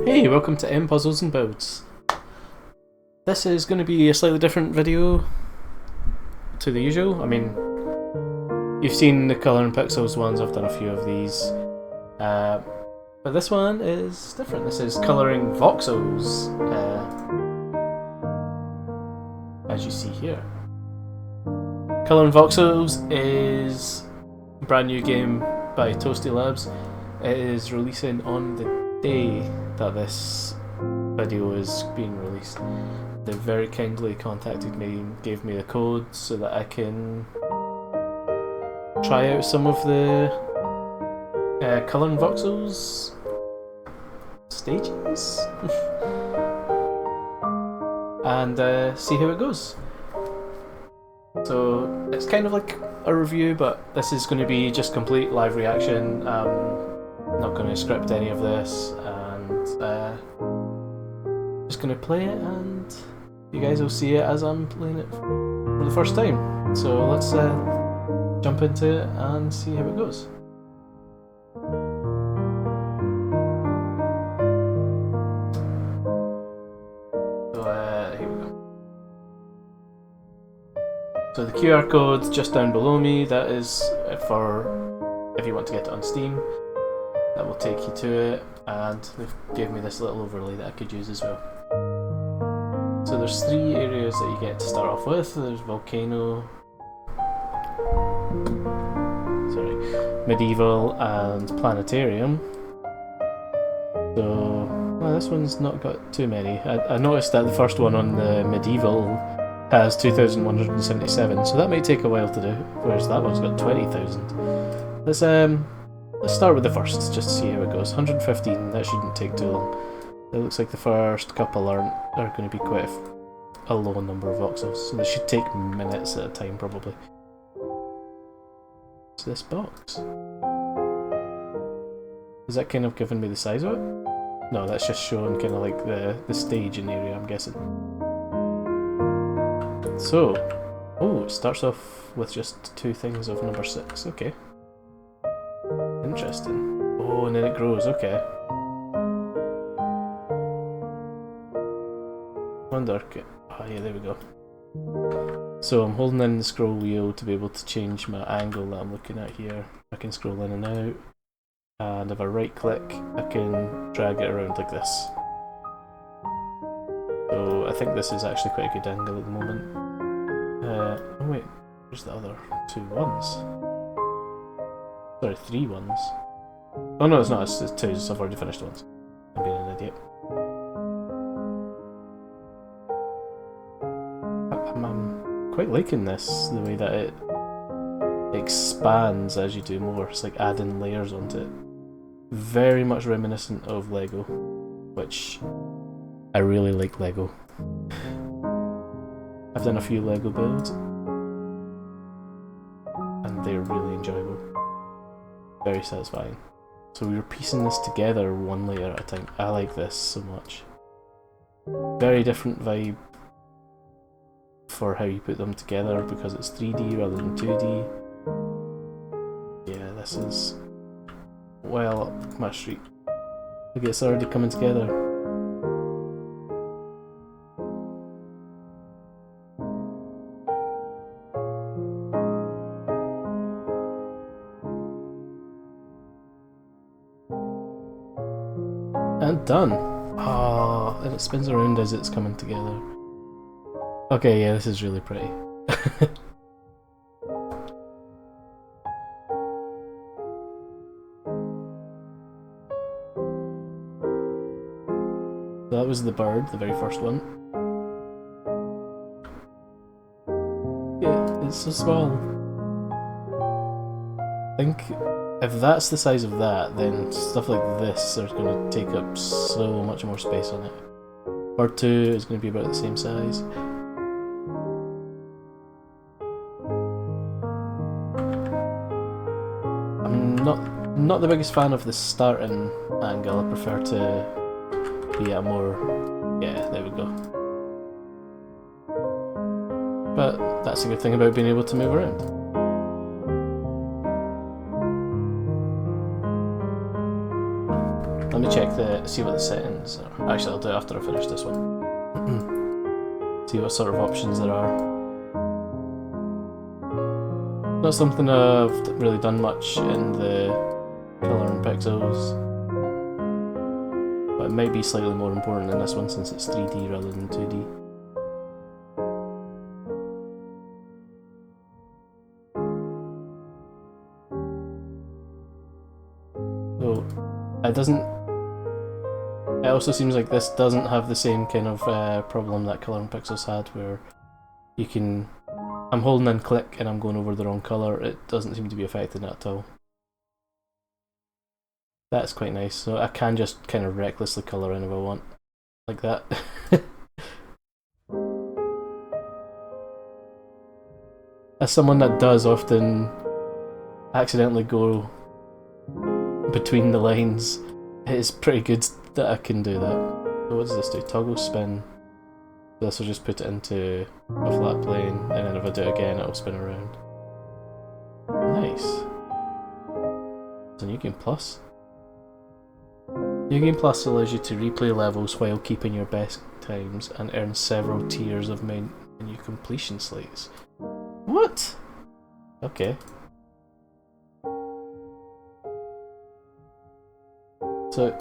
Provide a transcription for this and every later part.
Hey, welcome to M Puzzles and Builds. This is going to be a slightly different video to the usual. I mean, you've seen the Colour and Pixels ones, I've done a few of these. But this one is different. This is colouring Voxels, as you see here. Colouring Voxels is a brand new game by ToastieLabs. It is releasing on the day that this video is being released. They very kindly contacted me and gave me the code so that I can try out some of the Colour and Voxels stages and see how it goes. So it's kind of like a review, but this is going to be just complete live reaction. Not going to script any of this, and just going to play it, and you guys will see it as I'm playing it for the first time. So let's jump into it and see how it goes. So here we go. So the QR code just down below me, that is for if you want to get it on Steam. That will take you to it, and they've gave me this little overlay that I could use as well. So there's three areas that you get to start off with. There's Volcano, Medieval, and Planetarium. So well, this one's not got too many. I noticed that the first one on the Medieval has 2,177, so that might take a while to do, whereas that one's got 20,000. Let's start with the first, just to see how it goes. 115, that shouldn't take too long. It looks like the first couple are going to be quite a low number of voxels, so they should take minutes at a time probably. What's this box? Is that kind of giving me the size of it? No, that's just showing kind of like the staging area, I'm guessing. So, oh, it starts off with just two things of number 6, okay. Interesting. Oh, and then it grows, okay. Wonder, oh yeah, there we go. So I'm holding in the scroll wheel to be able to change my angle that I'm looking at here. I can scroll in and out, and if I right click, I can drag it around like this. So I think this is actually quite a good angle at the moment. Oh wait, where's the other two ones? Sorry, 3 ones. Oh no, it's not, it's 2, so I've already finished ones. I'm being an idiot. I'm quite liking this, the way that it expands as you do more. It's like adding layers onto it. Very much reminiscent of Lego, which I really like Lego. I've done a few Lego builds, and they're really enjoyable. Very satisfying. So we were piecing this together one layer at a time. I like this so much. Very different vibe for how you put them together because it's 3D rather than 2D. Yeah, this is well up my street. Look, it's already coming together. And done! Ah, and it spins around as it's coming together. Okay, yeah, this is really pretty. So that was the bird, the very first one. Yeah, it's so small. I think if that's the size of that, then stuff like this is going to take up so much more space on it. Bird 2 is going to be about the same size. I'm not the biggest fan of the starting angle. I prefer to be at a more... yeah, there we go. But that's a good thing about being able to move around. Let me see what the settings are. Actually, I'll do it after I finish this one. See what sort of options there are. Not something I've really done much in the colour and pixels, but it might be slightly more important in this one since it's 3D rather than 2D. So it also seems like this doesn't have the same kind of problem that Colour and Pixels had, where you can... I'm holding in click and I'm going over the wrong colour. It doesn't seem to be affecting it at all. That's quite nice, so I can just kind of recklessly colour in if I want, like that. As someone that does often accidentally go between the lines, it is pretty good that I can do that. So what does this do? Toggle spin. This will just put it into a flat plane, and then if I do it again, it'll spin around. Nice. It's a New Game Plus. New Game Plus allows you to replay levels while keeping your best times and earn several tiers of menu completion slates. What? Okay. So,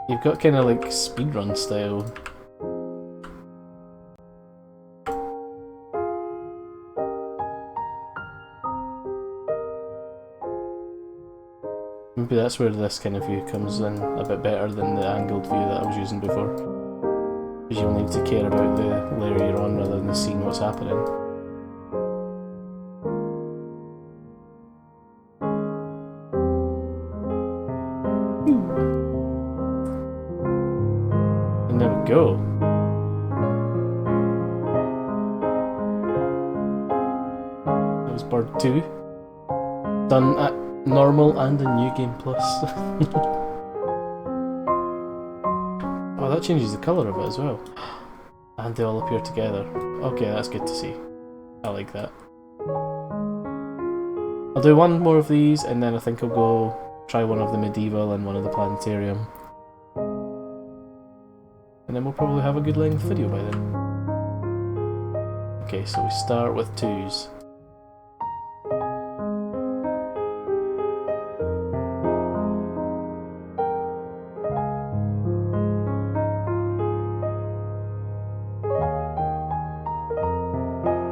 you've got kind of like speedrun style. Maybe that's where this kind of view comes in a bit better than the angled view that I was using before. Because you'll need to care about the layer you're on rather than seeing what's happening. And there we go. That was Bird 2. Done at normal and in New Game Plus. Oh, that changes the colour of it as well. And they all appear together. Okay, that's good to see. I like that. I'll do one more of these and then I think I'll go try one of the medieval and one of the planetarium. And then we'll probably have a good length video by then. Okay, so we start with 2s.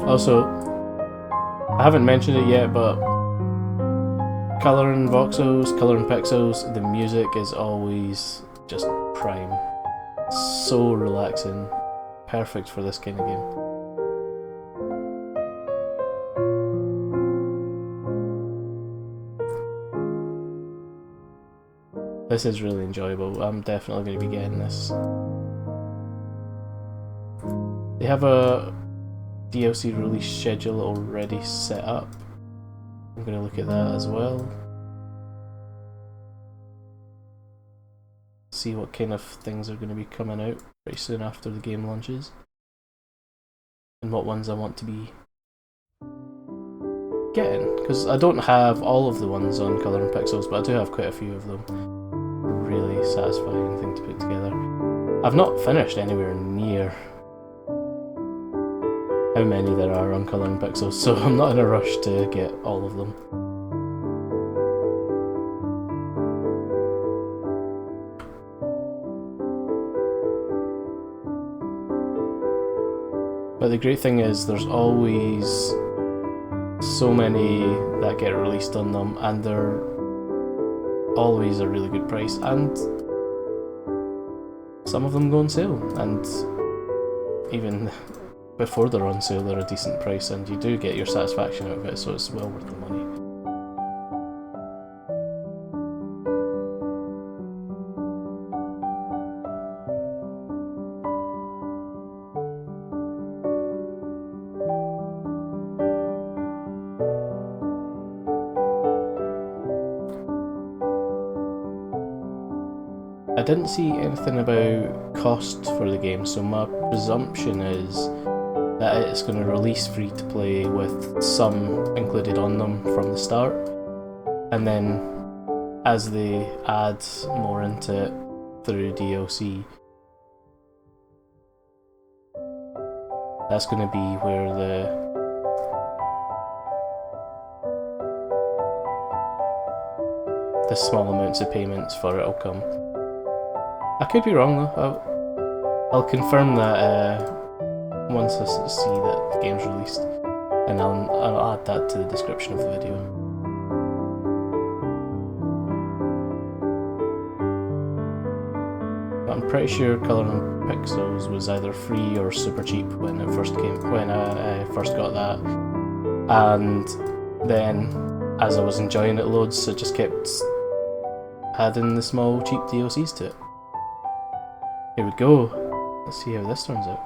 Also, I haven't mentioned it yet, but Colour and Voxels, Colour and Pixels, the music is always just prime. So relaxing. Perfect for this kind of game. This is really enjoyable. I'm definitely going to be getting this. They have a DLC release schedule already set up. I'm going to look at that as well. See what kind of things are going to be coming out pretty soon after the game launches. And what ones I want to be getting. Because I don't have all of the ones on Colour and Pixels, but I do have quite a few of them. Really satisfying thing to put together. I've not finished anywhere near how many there are on Colour and Pixels, so I'm not in a rush to get all of them. But the great thing is there's always so many that get released on them, and they're always a really good price, and some of them go on sale, and even before they're on sale they're a decent price, and you do get your satisfaction out of it, so it's well worth the money. I didn't see anything about cost for the game, so my presumption is that it's going to release free to play with some included on them from the start, and then as they add more into it through DLC. That's going to be where the small amounts of payments for it will come. I could be wrong though. I'll confirm that once I see that the game's released, and I'll add that to the description of the video. But I'm pretty sure Colouring Pixels was either free or super cheap when it first came, when I first got that, and then as I was enjoying it loads, I just kept adding the small cheap DLCs to it. Here we go. Let's see how this turns out.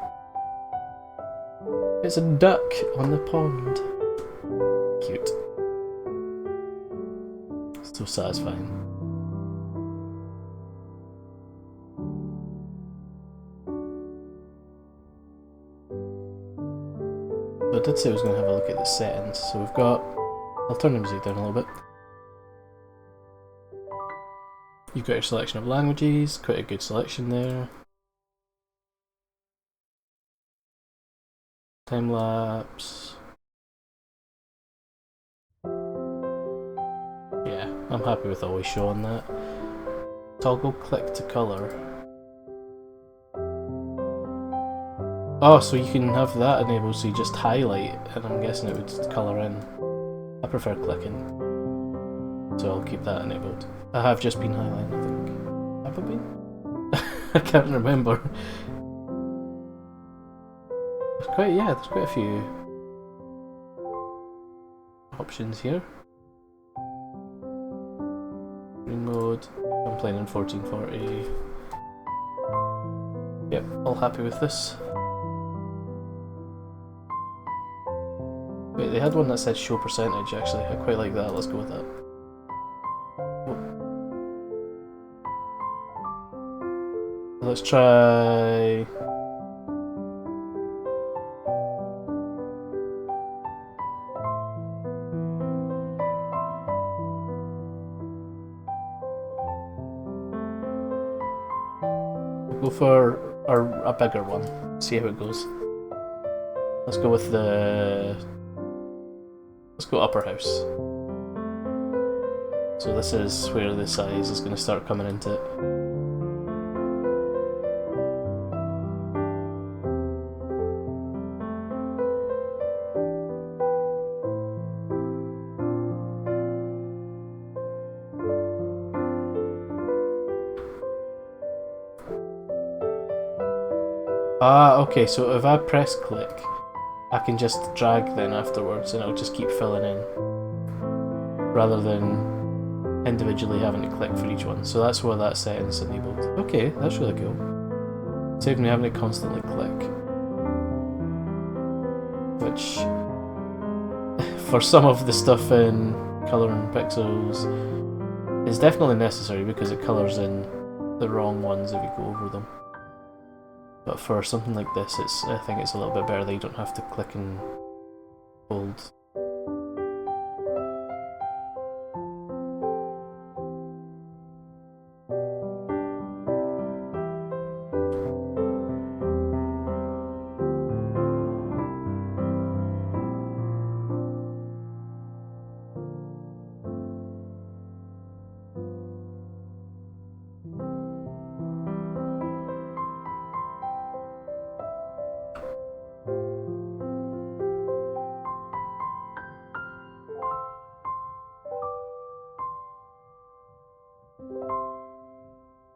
It's a duck on the pond. Cute. So satisfying. So I did say I was going to have a look at the settings. So we've got... I'll turn the music down a little bit. You've got your selection of languages, quite a good selection there. Time-lapse. Yeah, I'm happy with always showing that. Toggle click to colour. Oh, so you can have that enabled so you just highlight, and I'm guessing it would colour in. I prefer clicking, so I'll keep that enabled. I have just been highlighting, I think. Have I been? I can't remember. There's quite a few options here. Screen mode, I'm playing in 1440. Yep, all happy with this. Wait, they had one that said show percentage actually, I quite like that, let's go with that. Let's try... We'll go for a bigger one, see how it goes. Let's go with the... Let's go upper house. So this is where the size is going to start coming into it. Ah, okay, so if I press click, I can just drag then afterwards and it'll just keep filling in, rather than individually having to click for each one. So that's where that setting's enabled. Okay, that's really cool. Saves me having to constantly click. Which, for some of the stuff in Colouring Pixels, is definitely necessary because it colours in the wrong ones if you go over them. But for something like this, I think it's a little bit better that you don't have to click and hold.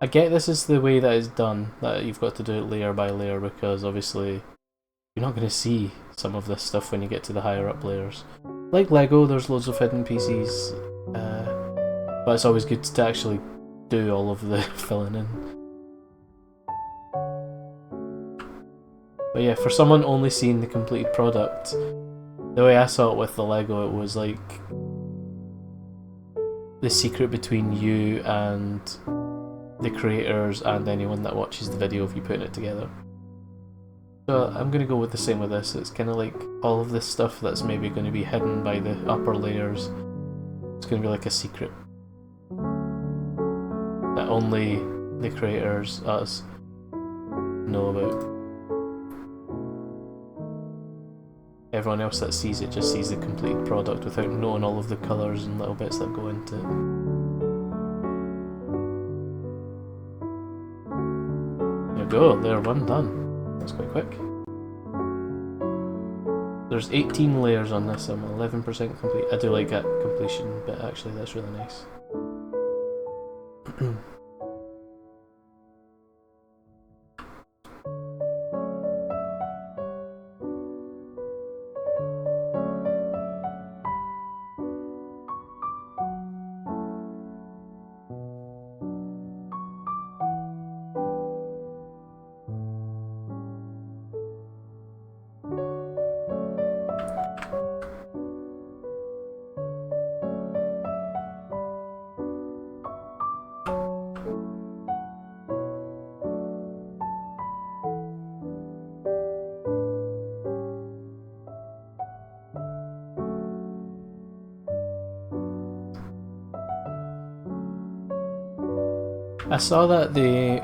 I get this is the way that it's done, that you've got to do it layer by layer, because obviously you're not going to see some of this stuff when you get to the higher up layers. Like Lego, there's loads of hidden pieces, but it's always good to actually do all of the filling in. But yeah, for someone only seeing the completed product, the way I saw it with the Lego, it was like the secret between you and the creators and anyone that watches the video if you put it together. So I'm going to go with the same with this. It's kind of like all of this stuff that's maybe going to be hidden by the upper layers. It's going to be like a secret that only the creators, us, know about. Everyone else that sees it just sees the complete product without knowing all of the colours and little bits that go into it. There we go, there, one done. That's quite quick. There's 18 layers on this, I'm 11% complete. I do like that completion bit actually, that's really nice. I saw that they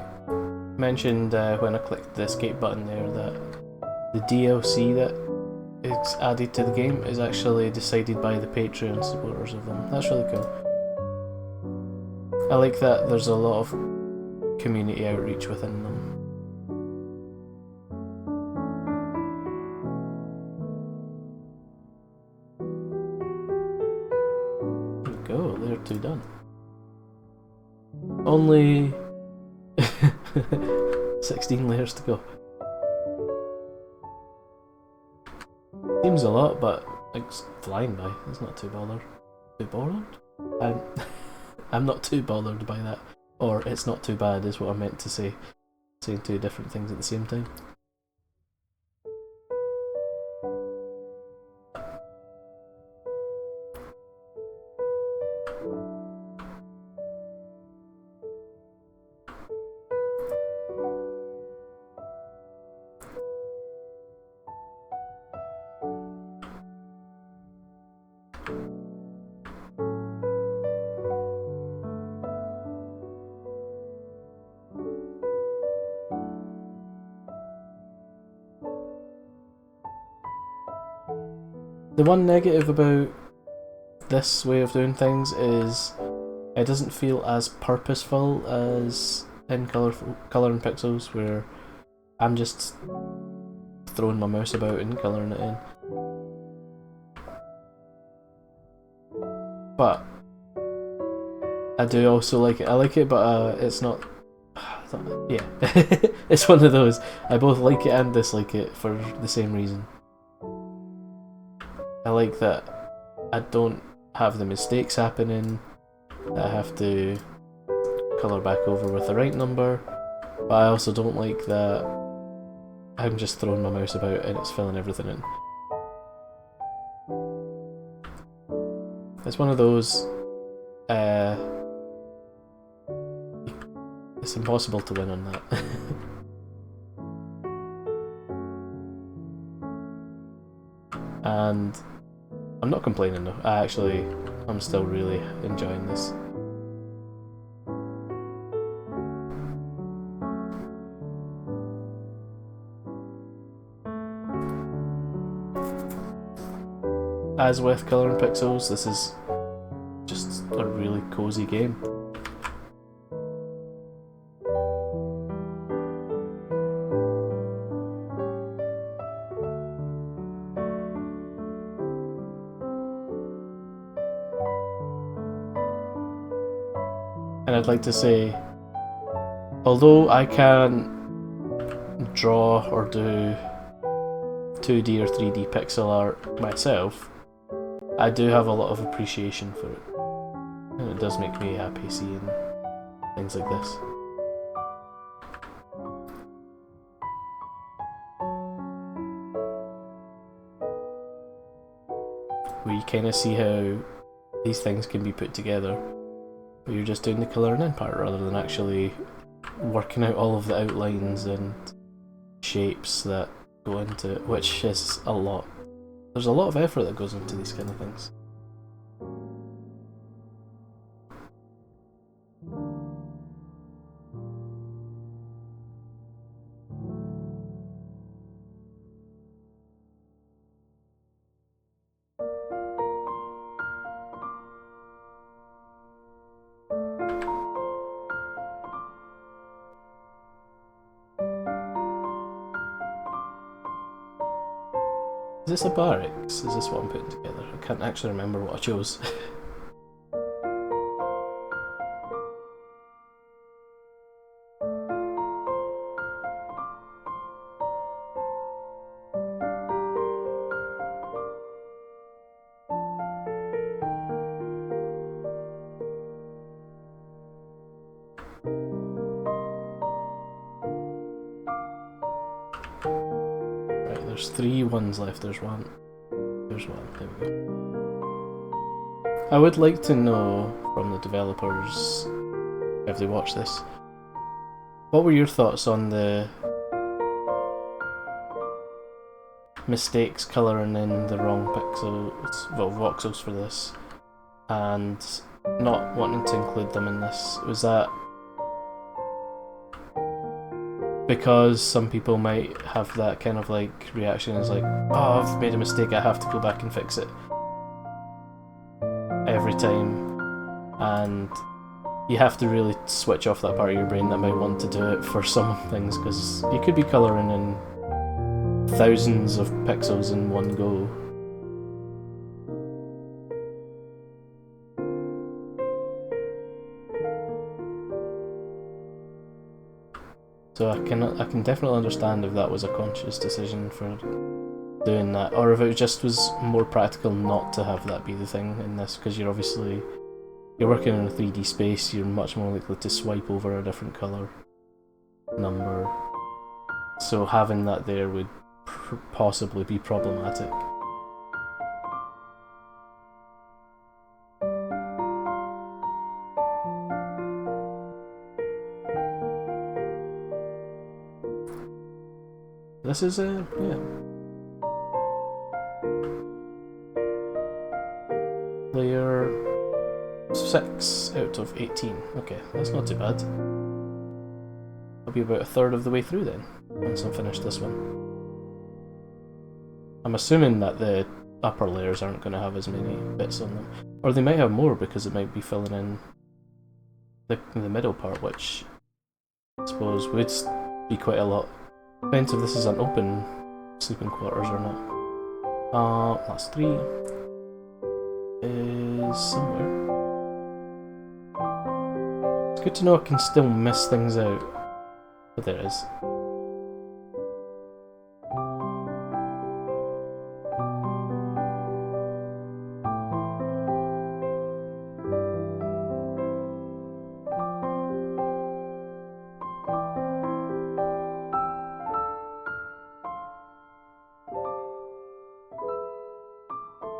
mentioned when I clicked the escape button there that the DLC that is added to the game is actually decided by the Patreon supporters of them. That's really cool. I like that there's a lot of community outreach within them. There we go, they're two done. Only 16 layers to go. Seems a lot, but it's flying by. It's not too bothered. Too bothered? I'm not too bothered by that. Or it's not too bad is what I meant to say. Saying two different things at the same time. The one negative about this way of doing things is it doesn't feel as purposeful as in Colour and Pixels, where I'm just throwing my mouse about and colouring it in. But I do also like it. I like it, but it's not... yeah, it's one of those. I both like it and dislike it for the same reason. I like that I don't have the mistakes happening, that I have to colour back over with the right number, but I also don't like that I'm just throwing my mouse about and it's filling everything in. It's one of those, it's impossible to win on that. And I'm not complaining though, I'm still really enjoying this. As with Colour and Pixels, this is just a really cozy game. And I'd like to say, although I can't draw or do 2D or 3D pixel art myself, I do have a lot of appreciation for it. And it does make me happy seeing things like this. Where you kind of see how these things can be put together, but you're just doing the colouring in part rather than actually working out all of the outlines and shapes that go into it, which is a lot. There's a lot of effort that goes into these kind of things. this a barracks? Is this what I'm putting together? I can't actually remember what I chose. There's 3 ones left, there's one. There's one, there we go. I would like to know from the developers, if they watch this, what were your thoughts on the mistakes colouring in the wrong pixels, well, voxels for this, and not wanting to include them in this? Was that because some people might have that kind of like reaction as like, oh, I've made a mistake, I have to go back and fix it every time, and you have to really switch off that part of your brain that might want to do it for some things, because you could be colouring in thousands of pixels in one go. So I can definitely understand if that was a conscious decision for doing that, or if it just was more practical not to have that be the thing in this, because you're working in a 3D space, you're much more likely to swipe over a different colour number, so having that there would possibly be problematic. This is yeah. Layer 6 out of 18. Okay, that's not too bad. I'll be about a third of the way through then, once I'm finished this one. I'm assuming that the upper layers aren't going to have as many bits on them. Or they might have more, because it might be filling in the middle part, which I suppose would be quite a lot. Depends if this is an open sleeping quarters or not. That's 3 is somewhere. It's good to know I can still miss things out, but there it is.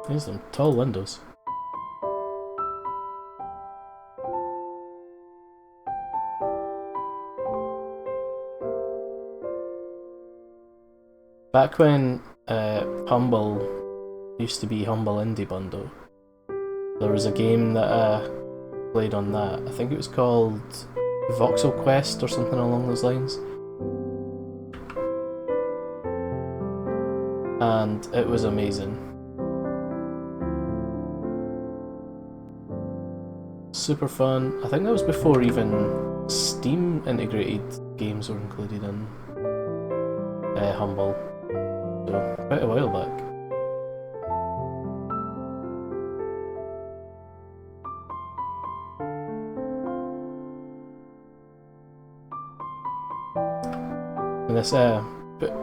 There's some tall windows. Back when Humble used to be Humble Indie Bundle, there was a game that I played on that. I think it was called Voxel Quest or something along those lines. And it was amazing. Super fun. I think that was before even Steam integrated games were included in Humble. So, quite a while back. And this,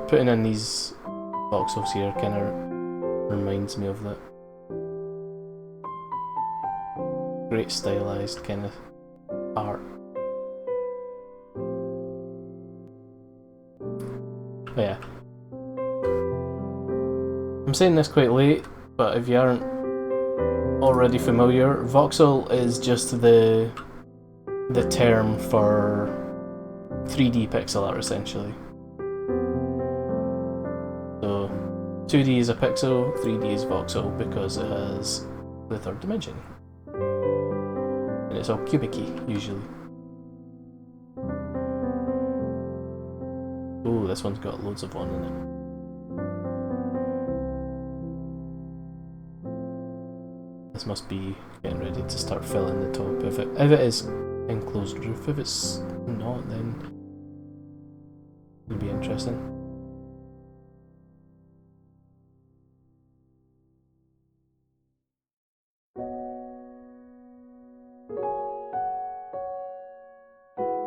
putting in these voxels here kind of reminds me of that. Great stylized kind of art. But yeah. I'm saying this quite late, but if you aren't already familiar, voxel is just the term for 3D pixel art, essentially. So 2D is a pixel, 3D is voxel because it has the third dimension. And it's all cubic-y, usually. Oh, this one's got loads of one in it. This must be getting ready to start filling the top. If it is enclosed roof, if it's not, then it'll be interesting.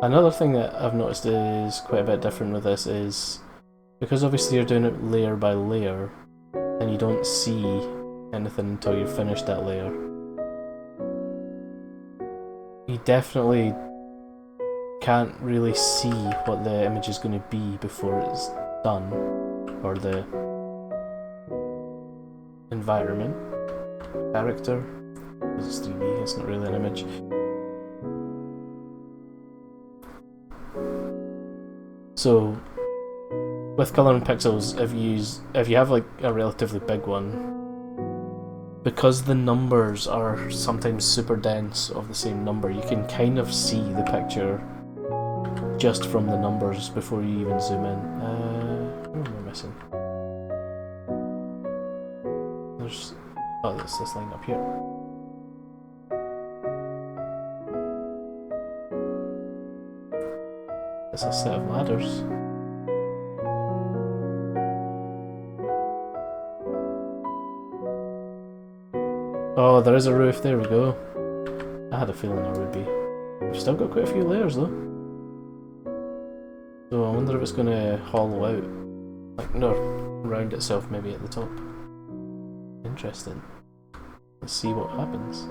Another thing that I've noticed is quite a bit different with this is, because obviously you're doing it layer by layer, and you don't see anything until you've finished that layer. You definitely can't really see what the image is going to be before it's done, or the environment, character, because it's 3D, it's not really an image. So with color and pixels, if you have like a relatively big one, because the numbers are sometimes super dense of the same number, you can kind of see the picture just from the numbers before you even zoom in. What am I missing? There's... oh, there's this line up here. It's a set of ladders. Oh, there is a roof, there we go. I had a feeling there would be. We've still got quite a few layers though. So I wonder if it's going to hollow out. Like, no, round itself maybe at the top. Interesting. Let's see what happens.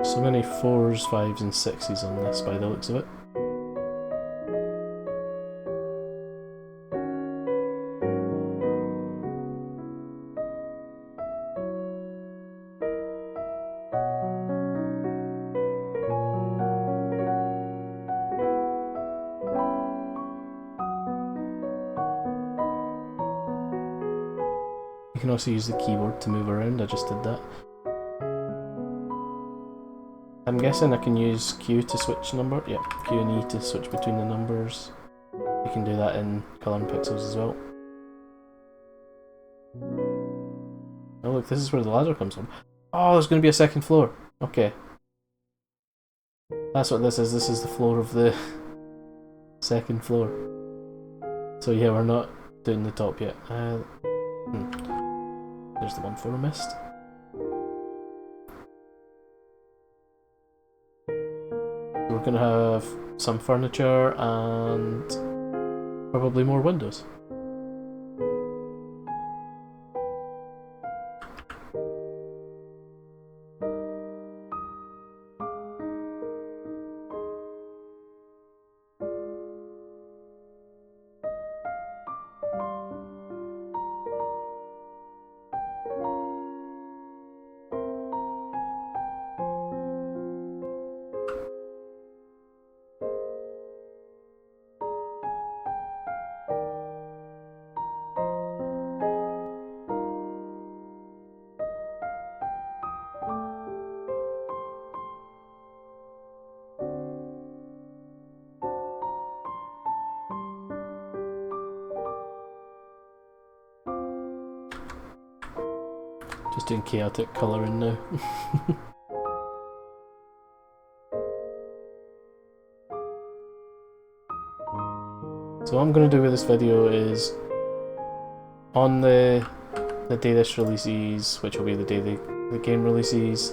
So many 4s, 5s and 6s on this by the looks of it. You can also use the keyboard to move around, I just did that. I'm guessing I can use Q to switch number. Yep, Q and E to switch between the numbers. You can do that in color and pixels as well. Oh look, this is where the ladder comes from. Oh, there's going to be a second floor. Okay. That's what this is. This is the floor of the second floor. So yeah, we're not doing the top yet. There's the one floor I missed. We're going to have some furniture and probably more windows. Just doing chaotic colouring now. So what I'm going to do with this video is, on the day this releases, which will be the day the game releases,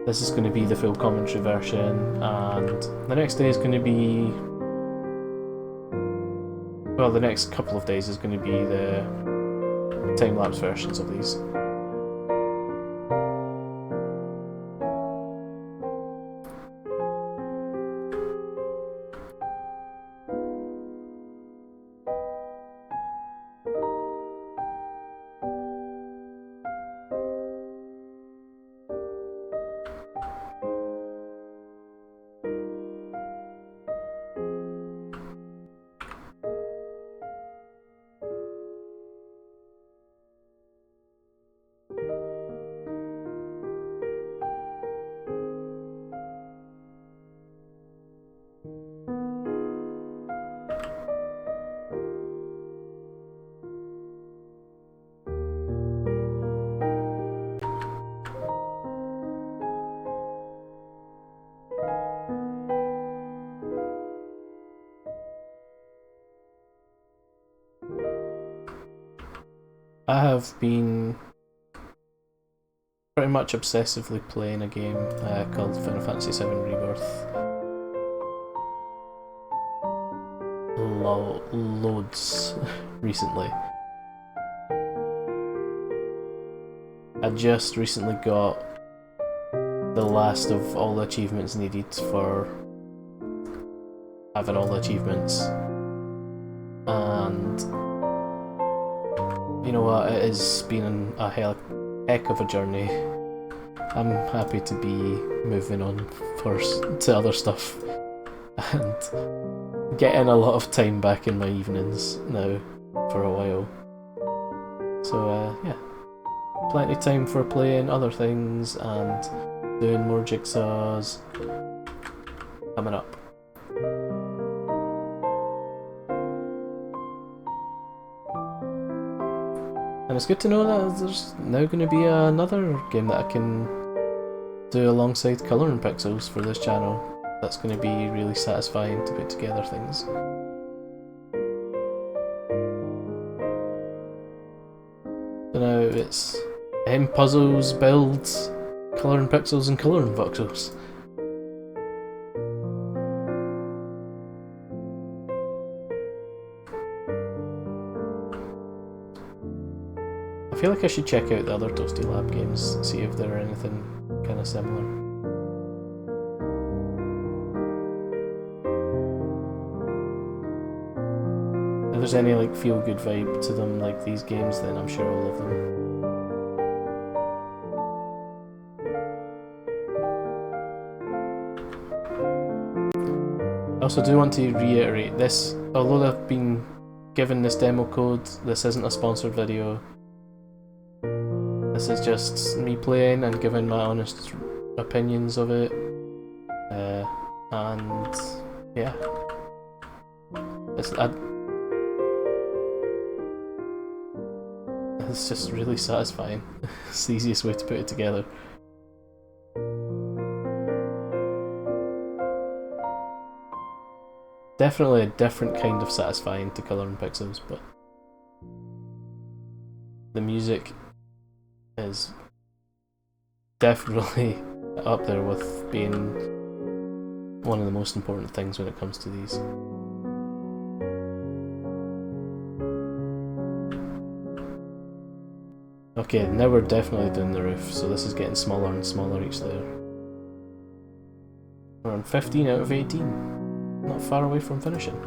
this is going to be the full commentary version, and the next day is going to be... well, the next couple of days is going to be the time-lapse versions of these. I have been pretty much obsessively playing a game called Final Fantasy VII Rebirth. Loads recently. I just recently got the last of all the achievements needed for having all the achievements, and you know what, it has been a heck of a journey. I'm happy to be moving on to other stuff and getting a lot of time back in my evenings now for a while. So yeah, plenty of time for playing other things and doing more jigsaws coming up. And it's good to know that there's now going to be another game that I can do alongside Colouring Pixels for this channel. That's going to be really satisfying to put together things. So now it's puzzles, builds, Colouring Pixels and Colouring Voxels. I feel like I should check out the other ToastieLabs games, see if there are anything kind of similar. If there's any like feel-good vibe to them like these games, then I'm sure I'll love them. I also do want to reiterate this, although I've been given this demo code, this isn't a sponsored video. This is just me playing and giving my honest opinions of it, and yeah, it's just really satisfying. It's the easiest way to put it together. Definitely a different kind of satisfying to Colouring Pixels, but the music is definitely up there with being one of the most important things when it comes to these. Okay, now we're definitely doing the roof, so this is getting smaller and smaller each layer. We're on 15 out of 18. Not far away from finishing.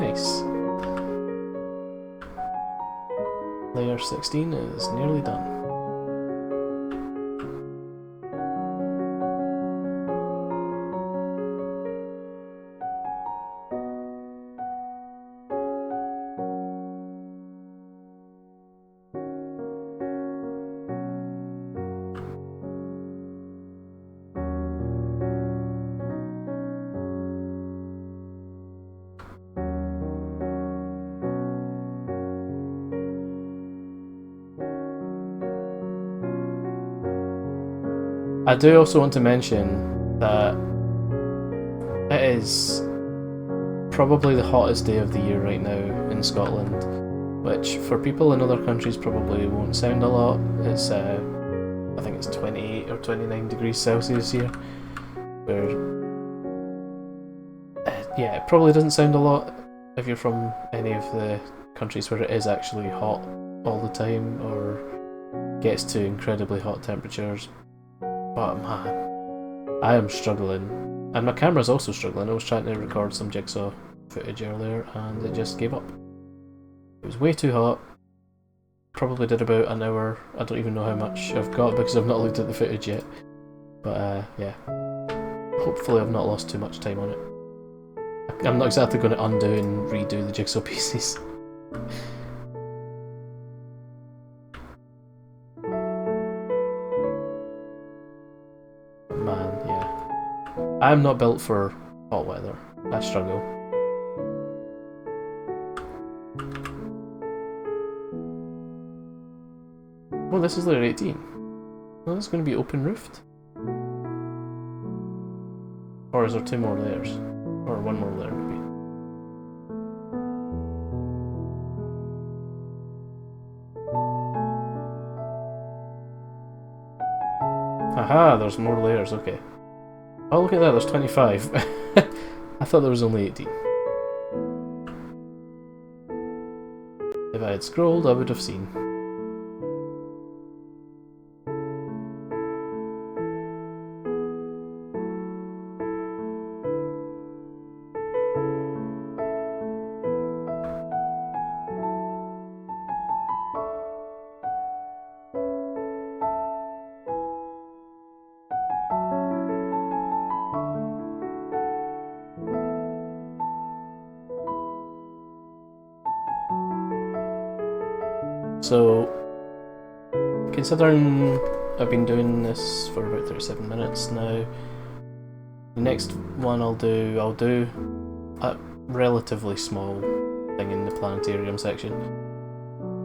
Nice. Layer 16 is nearly done. I do also want to mention that it is probably the hottest day of the year right now in Scotland, which for people in other countries probably won't sound a lot. It's I think it's 28 or 29 degrees Celsius here, where yeah, it probably doesn't sound a lot if you're from any of the countries where it is actually hot all the time or gets to incredibly hot temperatures. But man, I am struggling, and my camera's also struggling. I was trying to record some jigsaw footage earlier and it just gave up. It was way too hot, probably did about an hour. I don't even know how much I've got because I've not looked at the footage yet. But yeah, hopefully I've not lost too much time on it. I'm not exactly going to undo and redo the jigsaw pieces. Man, yeah. I'm not built for hot weather. I struggle. Oh, this is layer 18. Well, this is going to be open roofed. Or is there 2 more layers? Or 1 more layer, maybe. Aha, there's more layers, okay. Oh, look at that, there's 25. I thought there was only 18. If I had scrolled, I would have seen. So, considering I've been doing this for about 37 minutes now, the next one I'll do a relatively small thing in the planetarium section.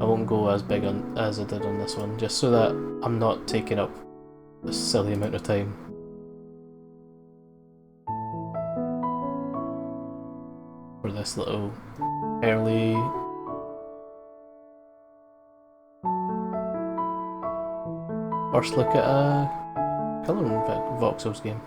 I won't go as big as I did on this one, just so that I'm not taking up a silly amount of time. For this little early first look at a colouring Voxels game.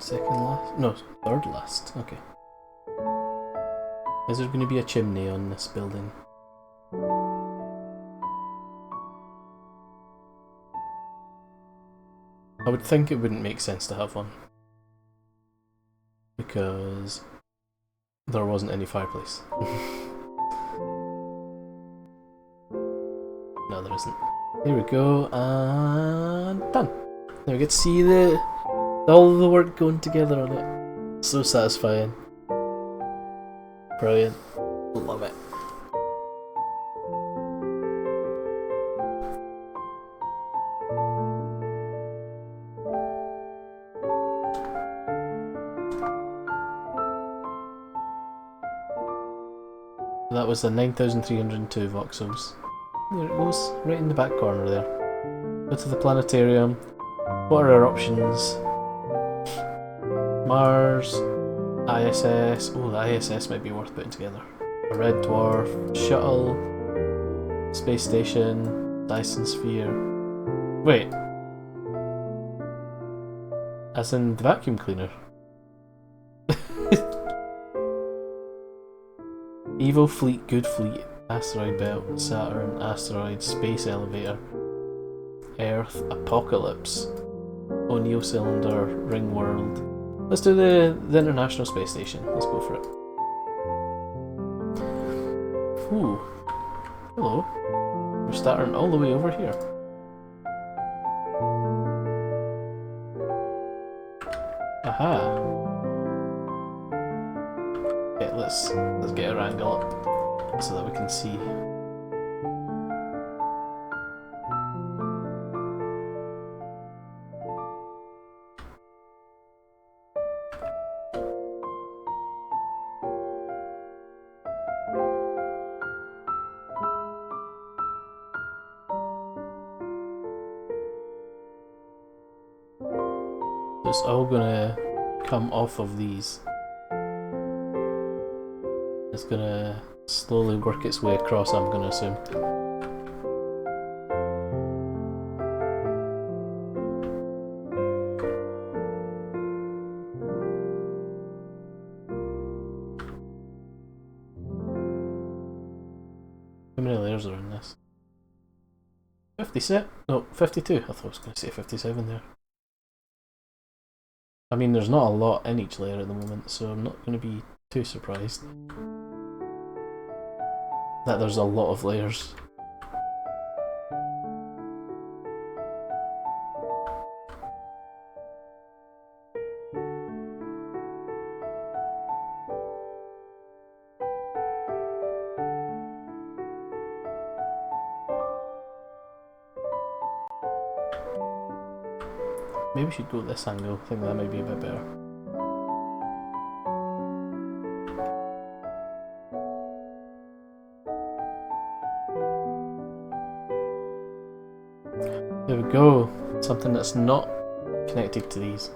Second last? No, third last. Okay. Is there going to be a chimney on this building? I would think it wouldn't make sense to have one. Because there wasn't any fireplace. No, there isn't. Here we go, and done. Now we get to see all the work going together on it. So satisfying. Brilliant. Love it. That was the 9,302 voxels. There it goes, right in the back corner there. Go to the planetarium. What are our options? Mars, ISS. Oh, the ISS might be worth putting together. A red dwarf, shuttle, space station, Dyson sphere. Wait. As in the vacuum cleaner. Evo fleet, good fleet, asteroid belt, Saturn, asteroid, space elevator, Earth, apocalypse, O'Neill cylinder, ring world. Let's do the International Space Station. Let's go for it. Ooh. Hello. We're starting all the way over here. Aha. Okay, let's get our angle up so that we can see. It's all gonna come off of these. It's gonna slowly work its way across, I'm gonna assume. layers are in this. 57? No, 52. I thought I was going to say 57 there. I mean, there's not a lot in each layer at the moment, so I'm not going to be too surprised that there's a lot of layers. Maybe we should go this angle. I think that might be a bit better. There we go. Something that's not connected to these.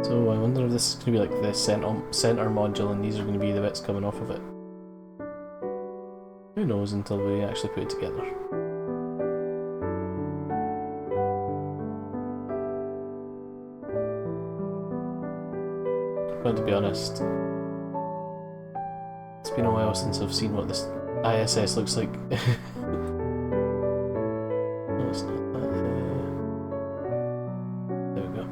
So I wonder if this is going to be like the center module and these are going to be the bits coming off of it. Who knows until we actually put it together. But to be honest, it's been a while since I've seen what this ISS looks like. No, it's not that. There we go.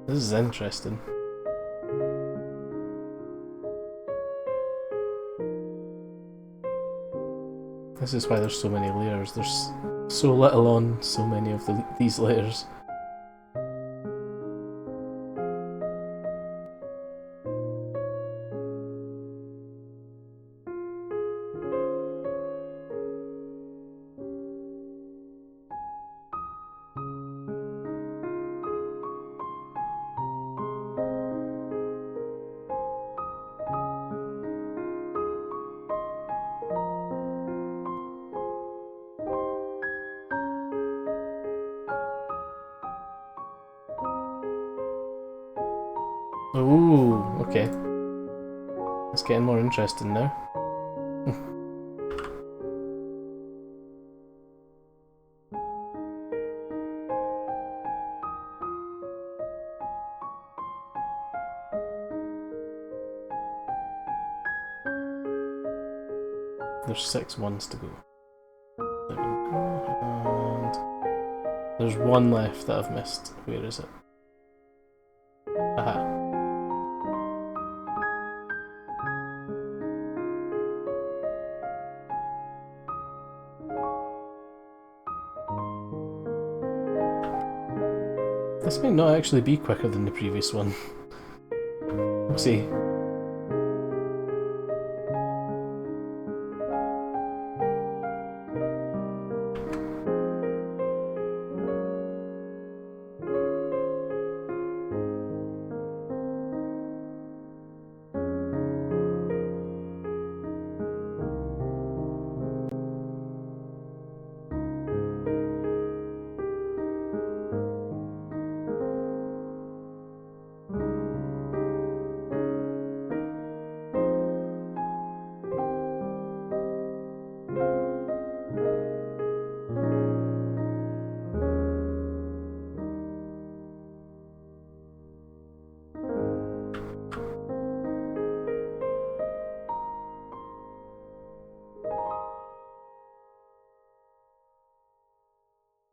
This is interesting. This is why there's so many layers. There's so little on so many of these layers. Ooh, okay. It's getting more interesting now. There's 6 ones to go. There we go. And there's one left that I've missed. Where is it? Aha. This might not actually be quicker than the previous one. We'll see.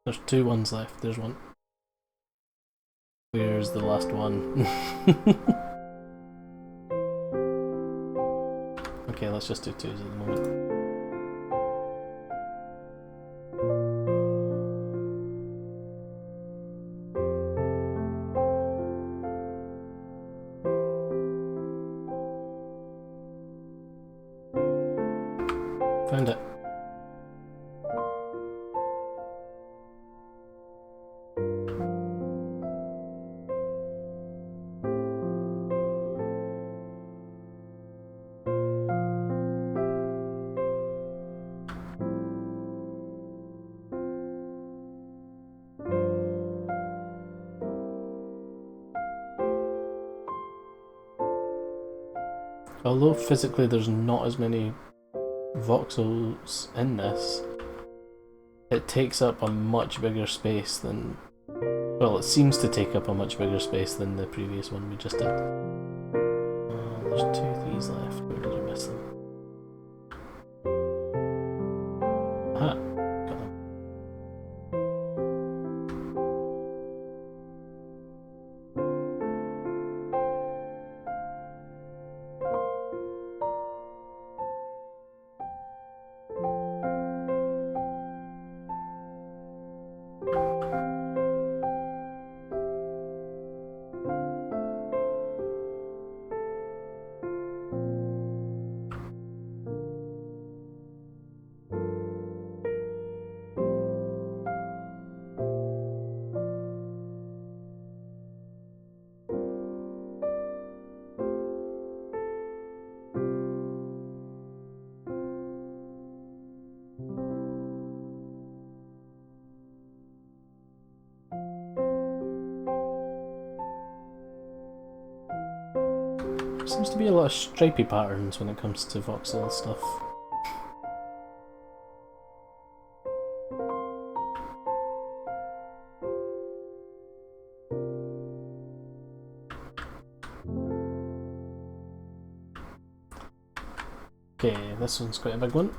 There's 2 ones left. There's one. Where's the last one? Okay, let's just do 2s at the moment. Found it. Although physically there's not as many voxels in this, it takes up a much bigger space than... well, it seems to take up a much bigger space than the previous one we just did. There's 2 3s left. Where did I miss them? Aha! Got them. Seems to be a lot of stripy patterns when it comes to voxel stuff. Okay, this one's quite a big one.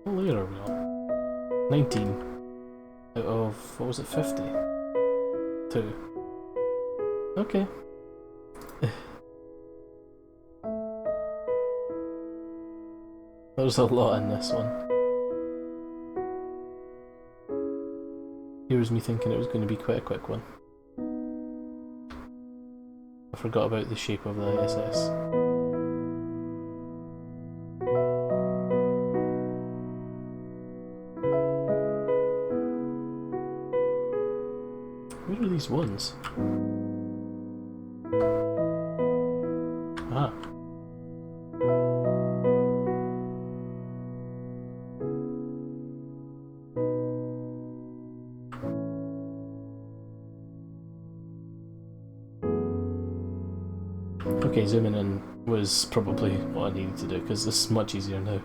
What layer are we on? 19 out of, what was it, 50? 2. Okay. There's a lot in this one. Here's me thinking it was going to be quite a quick one. I forgot about the shape of the ISS. Where are these ones? Ah. Okay, zooming in was probably what I needed to do because this is much easier now.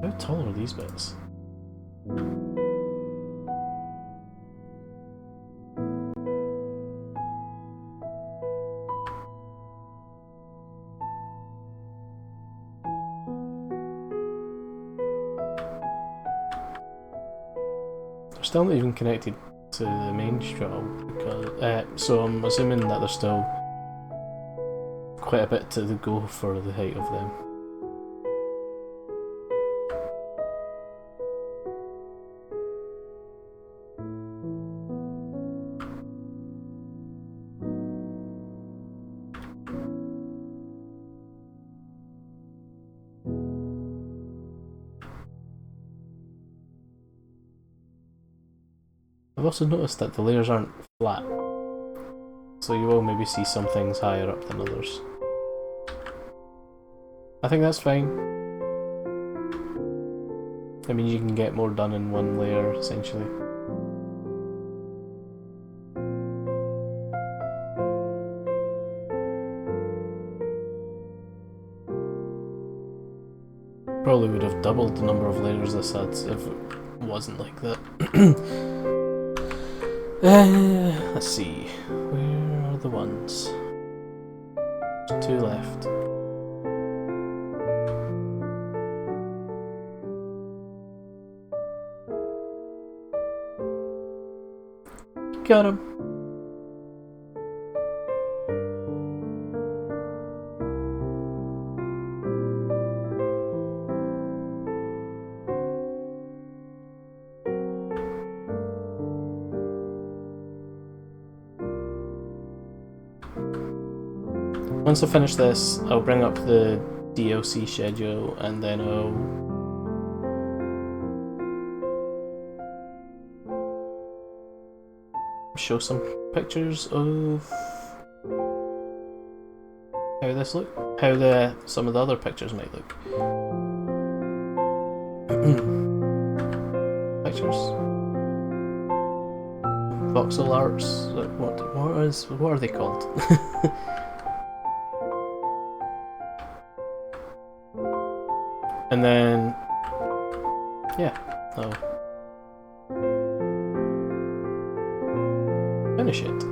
How tall are these bits? They're still not even connected to the main straddle, because, so I'm assuming that there's still quite a bit to go for the height of them. I've also noticed that the layers aren't flat, so you will maybe see some things higher up than others. I think that's fine. I mean, you can get more done in one layer, essentially. Probably would have doubled the number of layers this had if it wasn't like that. Let's see. Where are the ones? There's 2 left. Got him. Once I finish this, I'll bring up the DLC schedule and then I'll show some pictures of how this look, how some of the other pictures might look. Pictures. Voxel arts. What are they called? And then, yeah, I'll finish it.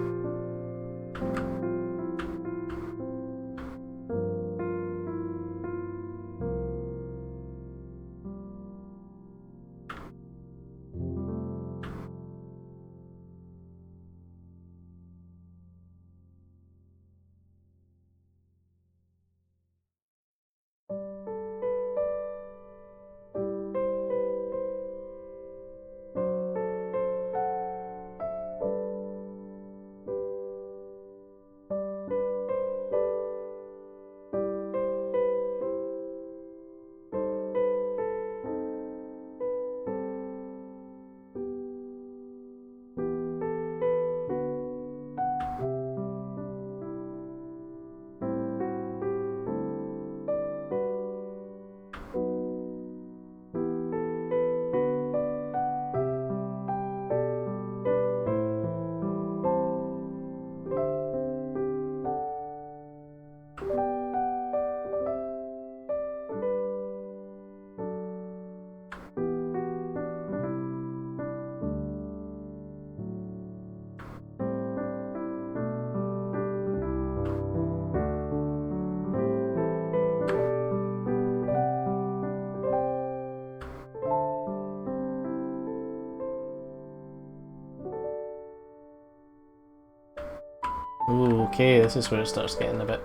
Ooh, okay, this is where it starts getting a bit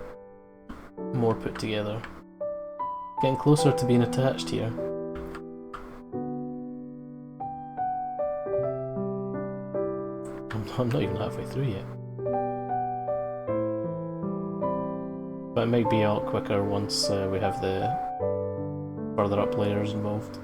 more put together. Getting closer to being attached here. I'm not even halfway through yet. But it might be a lot quicker once we have the further up layers involved.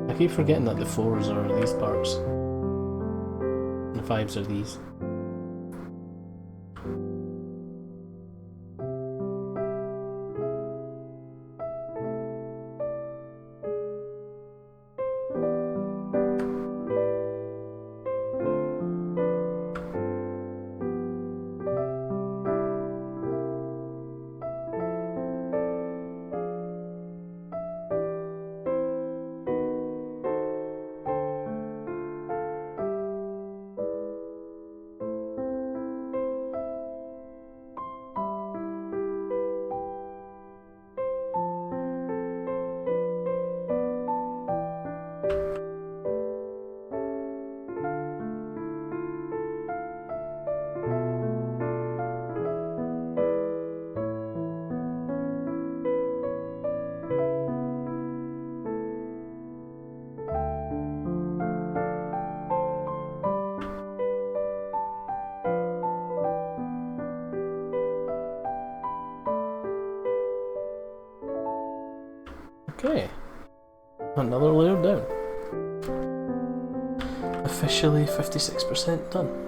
I keep forgetting that the 4s are these parts, and the 5s are these. Okay. Another layer down. Officially 56% done.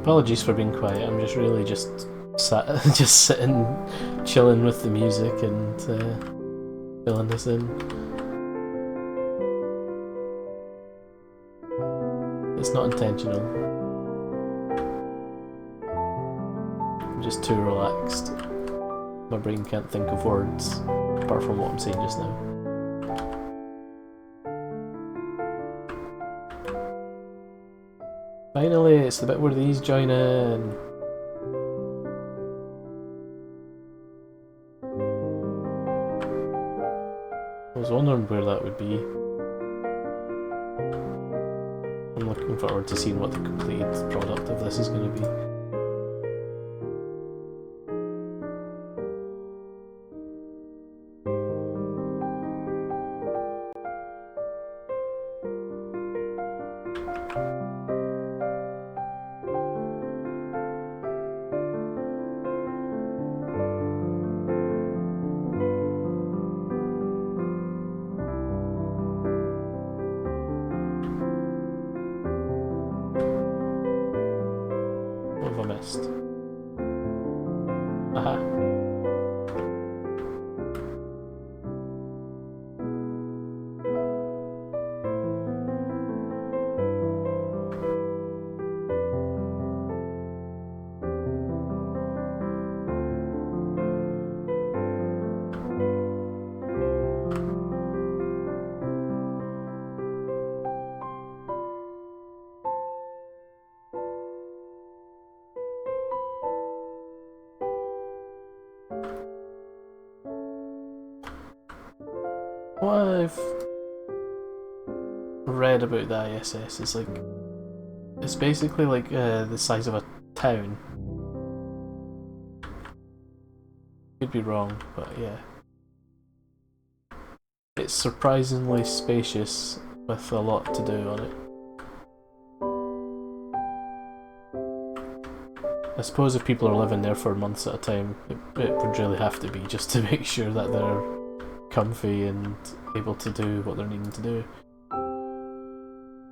Apologies for being quiet. I'm just really just sitting, chilling with the music and filling this in. It's not intentional. I'm just too relaxed. My brain can't think of words apart from what I'm saying just now. Finally, it's the bit where these join in. I was wondering where that would be. I'm looking forward to seeing what the completed product of this is going to be. What have I missed? Aha. What I've read about the ISS is like, it's basically like the size of a town. Could be wrong, but yeah. It's surprisingly spacious with a lot to do on it. I suppose if people are living there for months at a time, it would really have to be just to make sure that they're comfy and able to do what they're needing to do.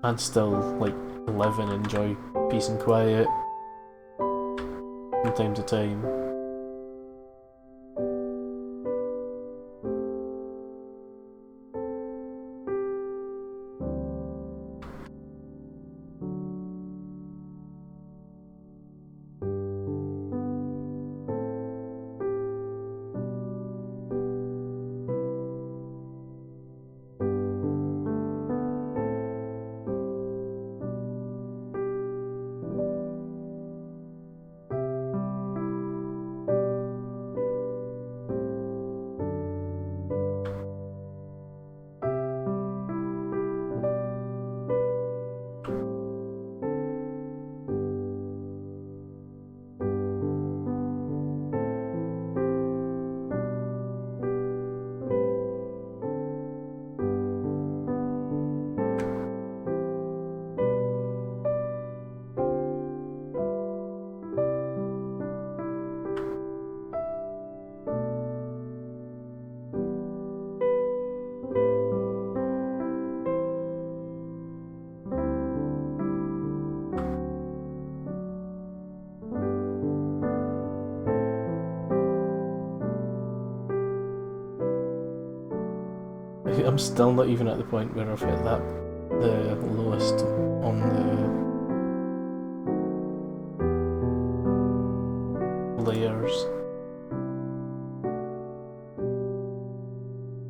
And still, like, live and enjoy peace and quiet from time to time. I'm still not even at the point where I've hit that, the lowest on the layers.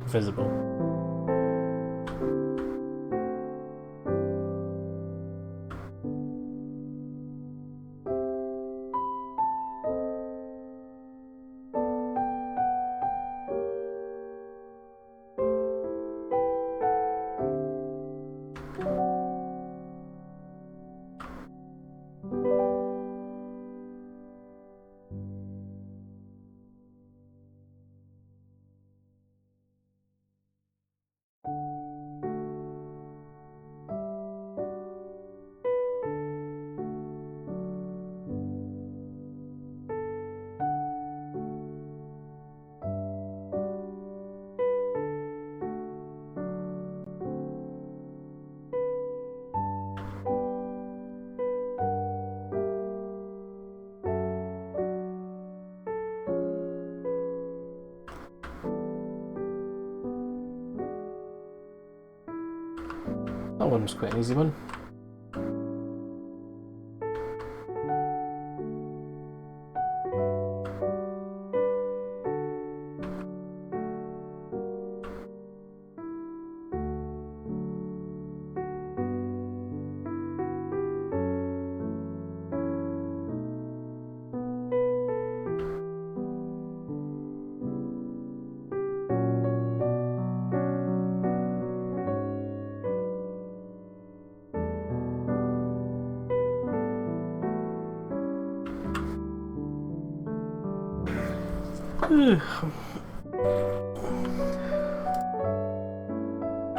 Visible. That one was quite an easy one.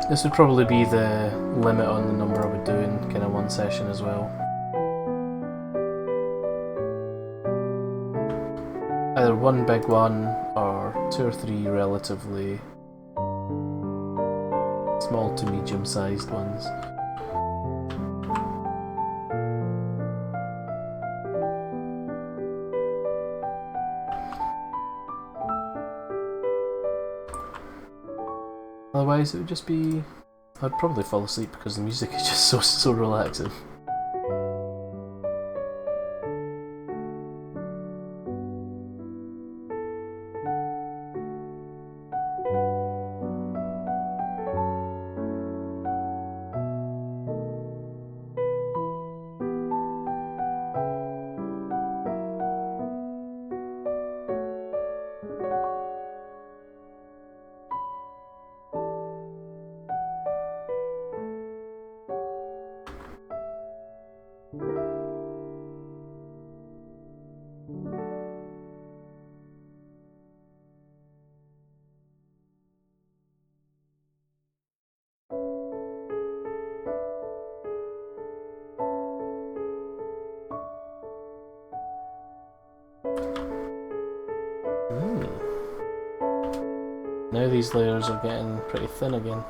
This would probably be the limit on the number I would do in kind of one session as well. Either one big one or two or three relatively small to medium sized ones. Otherwise it would just be... I'd probably fall asleep because the music is just so relaxing. Now these layers are getting pretty thin again.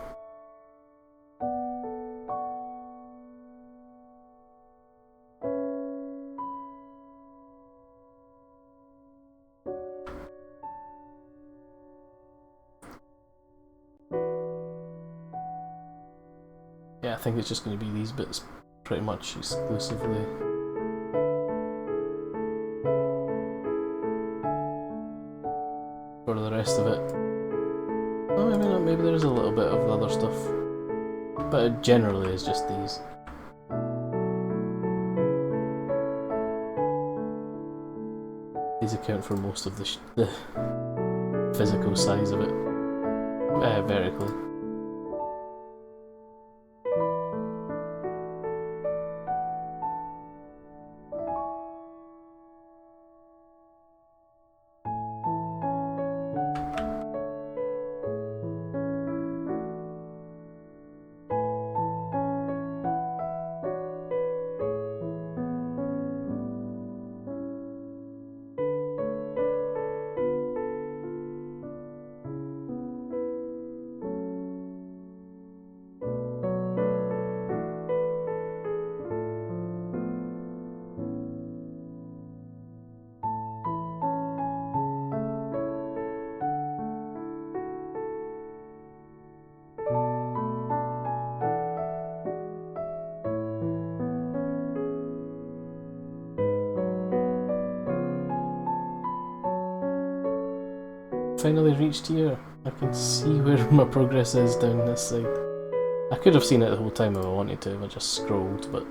Yeah, I think it's just going to be these bits pretty much exclusively. For the rest of it. Oh, maybe not, maybe there's a little bit of the other stuff. But it generally is just these. These account for most of the physical size of it. Vertically. finally reached here. I can see where my progress is down this side. I could have seen it the whole time if I wanted to, if I just scrolled, but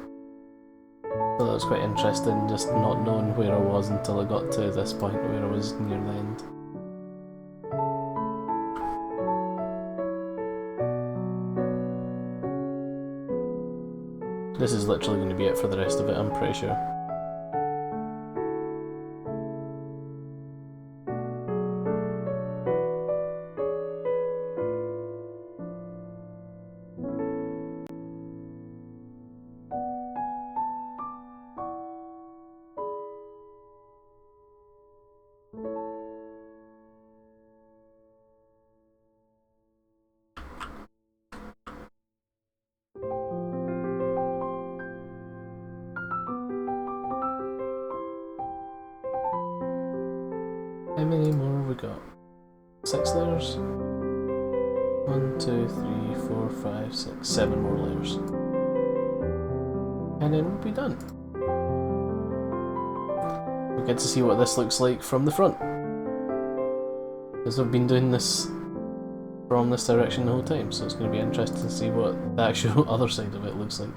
I thought that was quite interesting, just not knowing where I was until I got to this point where I was near the end. This is literally going to be it for the rest of it, I'm pretty sure. How many more have we got? 6 layers? 1, 2, 3, 4, 5, 6, 7 more layers. And then we'll be done. We get to see what this looks like from the front. Because I've been doing this from this direction the whole time, so it's going to be interesting to see what the actual other side of it looks like.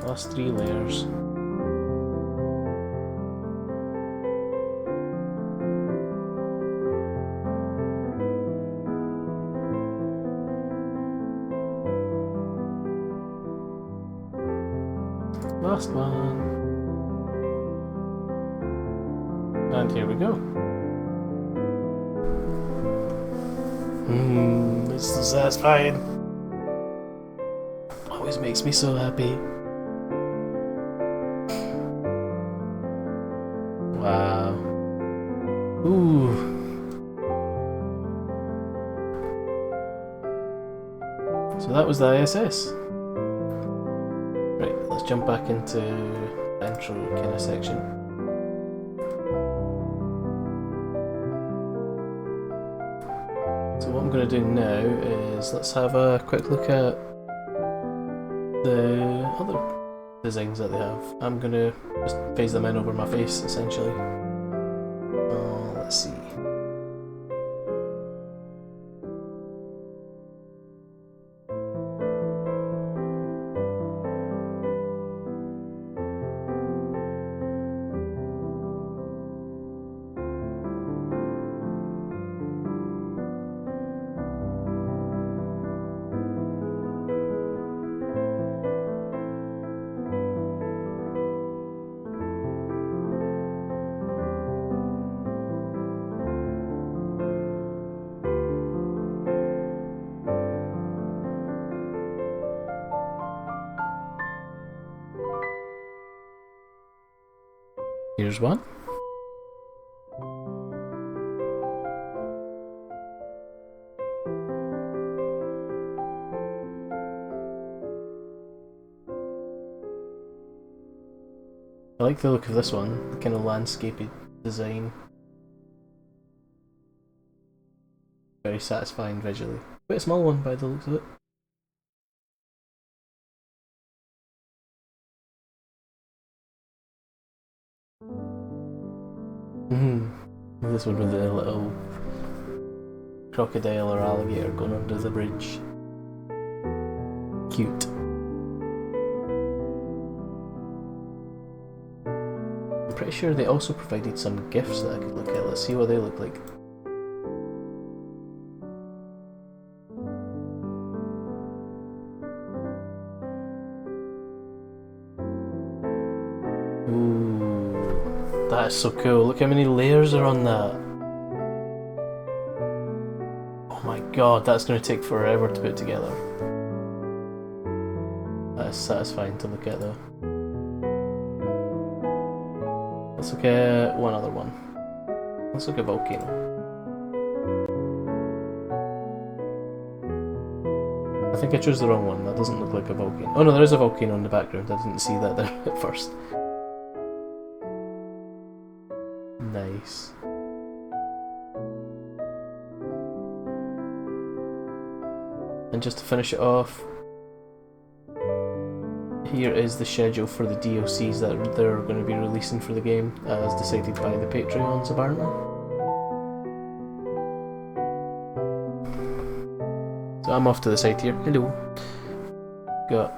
Last 3 layers. Last one. And here we go. It's so satisfying. Always makes me so happy. Wow. Ooh. So that was the ISS. Right, let's jump back into the intro kind of section. So what I'm going to do now is let's have a quick look at the other designs that they have. I'm going to just phase them in over my face essentially. Let's see. Here's one. I like the look of this one, the kind of landscapey design. Very satisfying visually. Quite a small one by the looks of it. This one with the little crocodile or alligator going under the bridge. Cute. I'm pretty sure they also provided some gifts that I could look at. Let's see what they look like. Ooh, that is so cool. Look how many layers are on that. Oh my god, that's going to take forever to put together. That is satisfying to look at though. Let's look at one other one. Let's look at Volcano. I think I chose the wrong one. That doesn't look like a volcano. Oh no, there is a volcano in the background. I didn't see that there at first. Nice. And just to finish it off, here is the schedule for the DLCs that they're going to be releasing for the game, as decided by the Patreons apparently. So I'm off to the side here. Hello. Got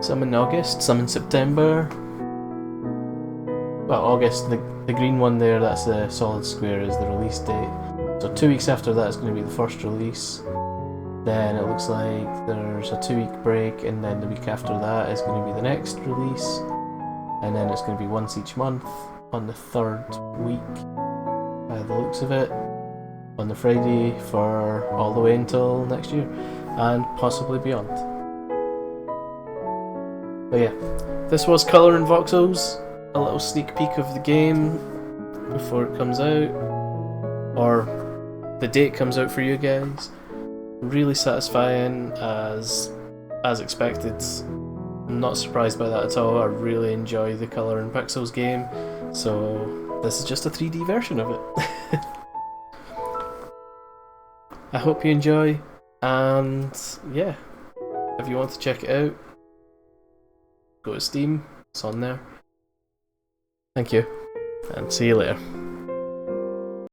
some in August, some in September. Well, August, the green one there, that's the solid square, is the release date. So 2 weeks after that is going to be the first release. Then it looks like there's a 2-week break, and then the week after that is going to be the next release. And then it's going to be once each month on the 3rd week, by the looks of it, on the Friday for all the way until next year, and possibly beyond. But yeah, this was Colour and Voxels, a little sneak peek of the game before it comes out, or the date comes out for you guys. Really satisfying as expected. I'm not surprised by that at all. I really enjoy the Colour and Pixels game, so this is just a 3D version of it. I hope you enjoy, and yeah, if you want to check it out, go to Steam, it's on there. Thank you, and see you later.